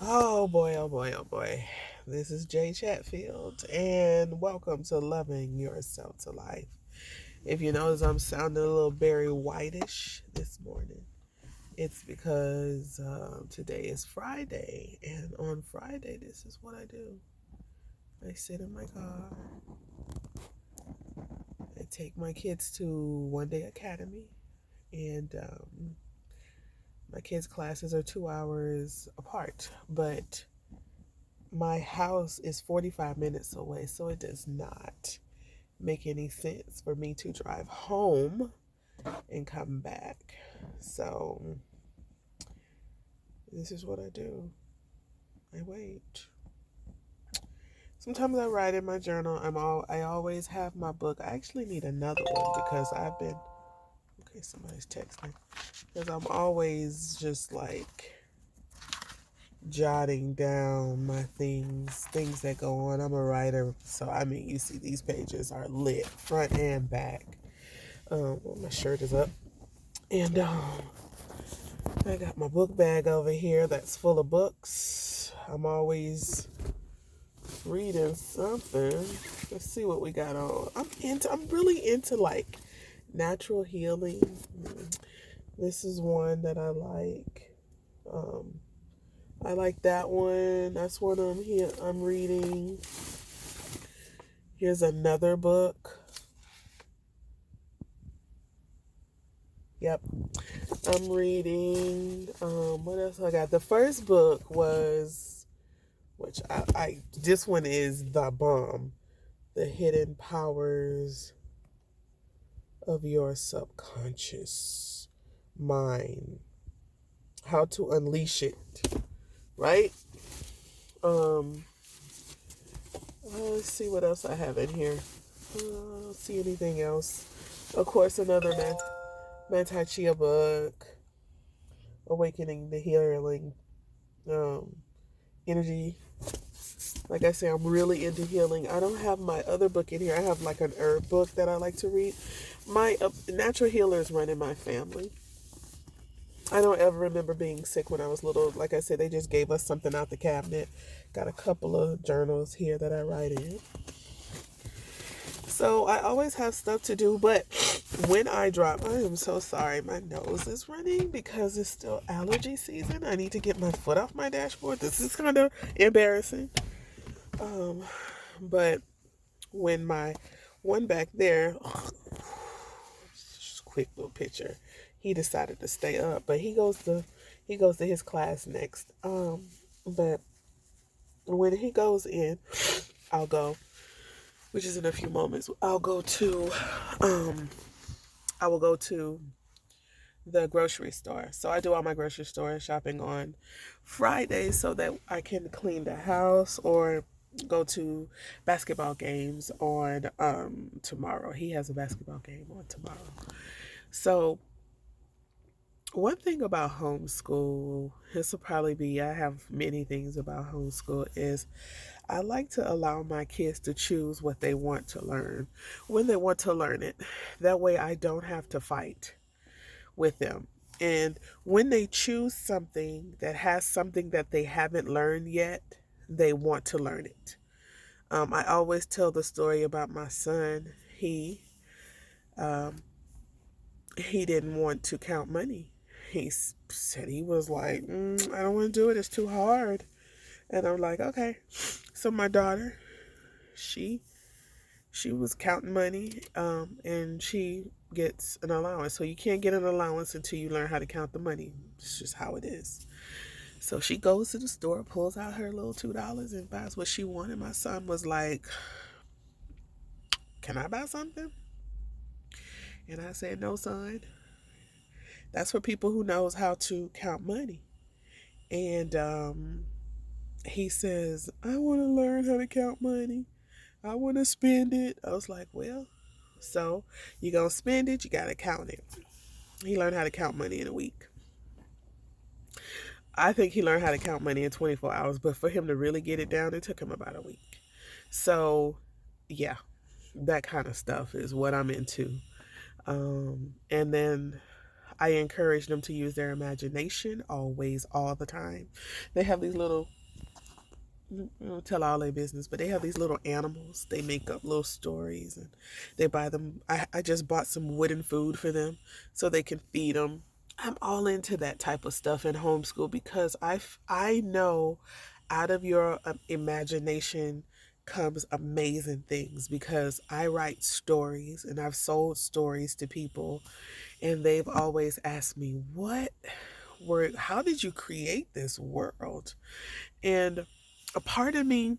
Oh boy, oh boy, oh boy. This is Jay Chatfield, and welcome to Loving Yourself to Life. If you notice, I'm sounding a little Barry Whitish this morning. It's because today is Friday, and on Friday, this is what I do. I sit in my car, I take my kids to One Day Academy, and my kids' classes are 2 hours apart, but my house is 45 minutes away, so it does not make any sense for me to drive home and come back. So this is what I do. I wait. Sometimes I write in my journal. I always have my book. I actually need another one because I've been okay, somebody's texting. Because I'm always just like jotting down my things that go on. I'm a writer, so I mean, you see these pages are lit front and back. Well, my shirt is up, and I got my book bag over here that's full of books. I'm always reading something. Let's see what we got on. I'm really into like natural healing. This is one that I like. I like that one. That's what I'm reading. Here's another book. Yep. I'm reading. What else I got? The first book was, which this one is the bomb. The Hidden Powers of Your Subconscious Mind. How to Unleash It. Right? Let's see what else I have in here. I don't see anything else. Of course, another Tai Chia book, Awakening the Healing Energy. Like I say, I'm really into healing. I don't have my other book in here. I have like an herb book that I like to read. My natural healers run in my family. I don't ever remember being sick when I was little. Like I said, they just gave us something out the cabinet. Got a couple of journals here that I write in. So I always have stuff to do, but when I drop, I am so sorry. My nose is running because it's still allergy season. I need to get my foot off my dashboard. This is kind of embarrassing. But when my one back there, just a quick little picture, he decided to stay up, but he goes to his class next. But when he goes in, I'll go, which is in a few moments. I will go to the grocery store. So I do all my grocery store shopping on Fridays so that I can clean the house or go to basketball games on tomorrow. He has a basketball game on tomorrow. So one thing about homeschool, this will probably be, I have many things about homeschool, is I like to allow my kids to choose what they want to learn when they want to learn it. That way I don't have to fight with them. And when they choose something that has something that they haven't learned yet, they want to learn it. I always tell the story about my son. He didn't want to count money. He said he was like, I don't want to do it. It's too hard. And I'm like, okay. So my daughter, she was counting money, and she gets an allowance. So you can't get an allowance until you learn how to count the money. It's just how it is. So she goes to the store, pulls out her little $2 and buys what she wanted. My son was like, can I buy something? And I said, no, son. That's for people who knows how to count money. And he says, I want to learn how to count money. I want to spend it. I was like, well, so you're going to spend it, you got to count it. He learned how to count money in a week. I think he learned how to count money in 24 hours, but for him to really get it down, it took him about a week. So, yeah, that kind of stuff is what I'm into. And then I encourage them to use their imagination always, all the time. They have these little, I don't tell all their business, but they have these little animals. They make up little stories and they buy them. I just bought some wooden food for them so they can feed them. I'm all into that type of stuff in homeschool because I know out of your imagination comes amazing things because I write stories and I've sold stories to people and they've always asked me, how did you create this world? And a part of me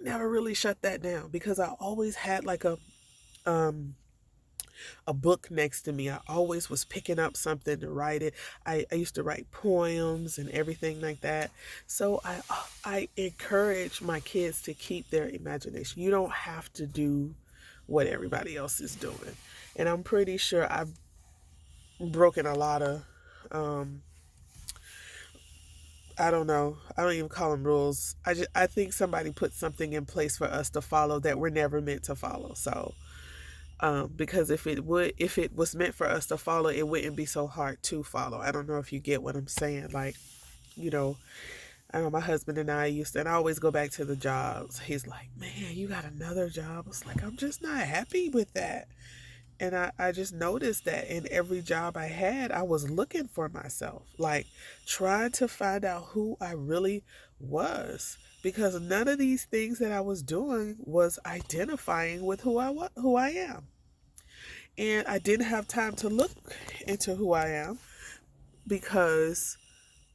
never really shut that down because I always had like um a book next to me. I always was picking up something to write it. I used to write poems and everything like that. So I encourage my kids to keep their imagination. You don't have to do what everybody else is doing. And I'm pretty sure I've broken a lot of um I don't know. I don't even call them rules. I think somebody put something in place for us to follow that we're never meant to follow. So because if it was meant for us to follow, it wouldn't be so hard to follow. I don't know if you get what I'm saying. Like, you know, I know my husband and I used to, and I always go back to the jobs. He's like, man, you got another job. It's like, I'm just not happy with that. And I just noticed that in every job I had, I was looking for myself, like trying to find out who I really was. Because none of these things that I was doing was identifying with who I am. And I didn't have time to look into who I am because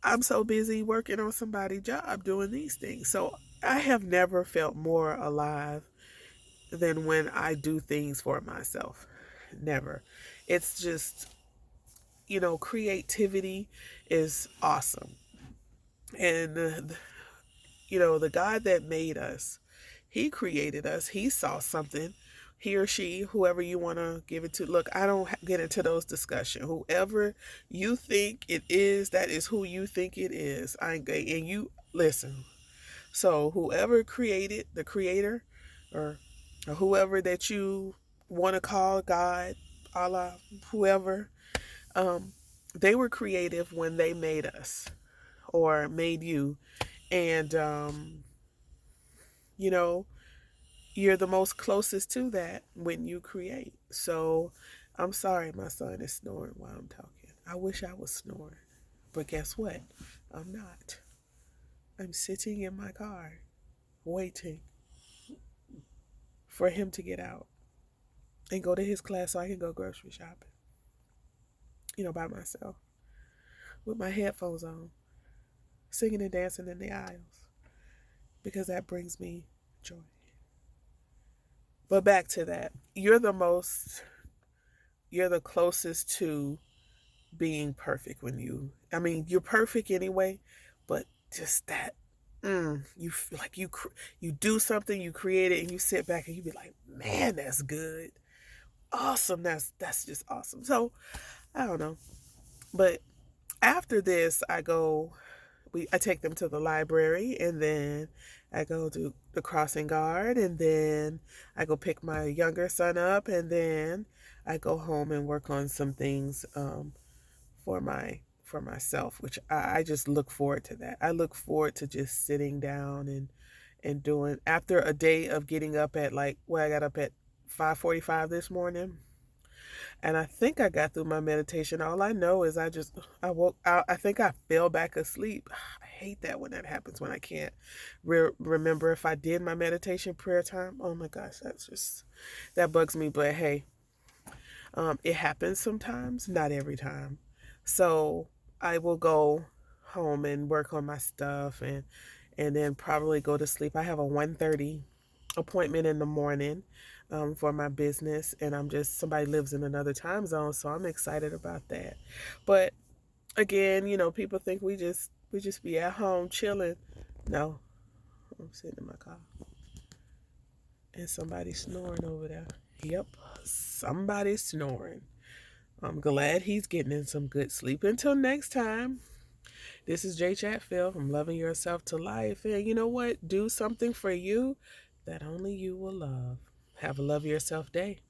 I'm so busy working on somebody's job doing these things. So I have never felt more alive than when I do things for myself. Never. It's just, creativity is awesome. And, the God that made us, He created us. He saw something. He or she, whoever you want to give it to. Look, I don't get into those discussions. Whoever you think it is, that is who you think it is. And you listen. So whoever created the creator, or whoever that you want to call God, Allah, whoever, um, they were creative when they made us or made you. And, you know, you're the most closest to that when you create. So I'm sorry my son is snoring while I'm talking. I wish I was snoring. But guess what? I'm not. I'm sitting in my car waiting for him to get out and go to his class so I can go grocery shopping, by myself with my headphones on, singing and dancing in the aisles because that brings me joy. But back to that. You're the closest to being perfect you're perfect anyway, but just that, you feel like you do something, you create it, and you sit back and you be like, man, that's good. Awesome. That's just awesome. So I don't know. But after this, I take them to the library, and then I go to the crossing guard, and then I go pick my younger son up, and then I go home and work on some things for myself, which I just look forward to that. I look forward to just sitting down and doing, after a day of getting up at I got up at 5:45 this morning. And I think I got through my meditation. All I know is I woke out. I think I fell back asleep. I hate that when that happens, when I can't remember if I did my meditation prayer time. Oh my gosh, that bugs me. But hey, it happens sometimes, not every time. So I will go home and work on my stuff and then probably go to sleep. I have a 1:30 appointment in the morning for my business, and somebody lives in another time zone, so I'm excited about that. But again, people think we just be at home chilling. No, I'm sitting in my car and somebody's snoring over there. Yep, somebody's snoring. I'm glad he's getting in some good sleep. Until next time, this is Jay Chatfield from Loving Yourself to Life. And you know what? Do something for you that only you will love. Have a love yourself day.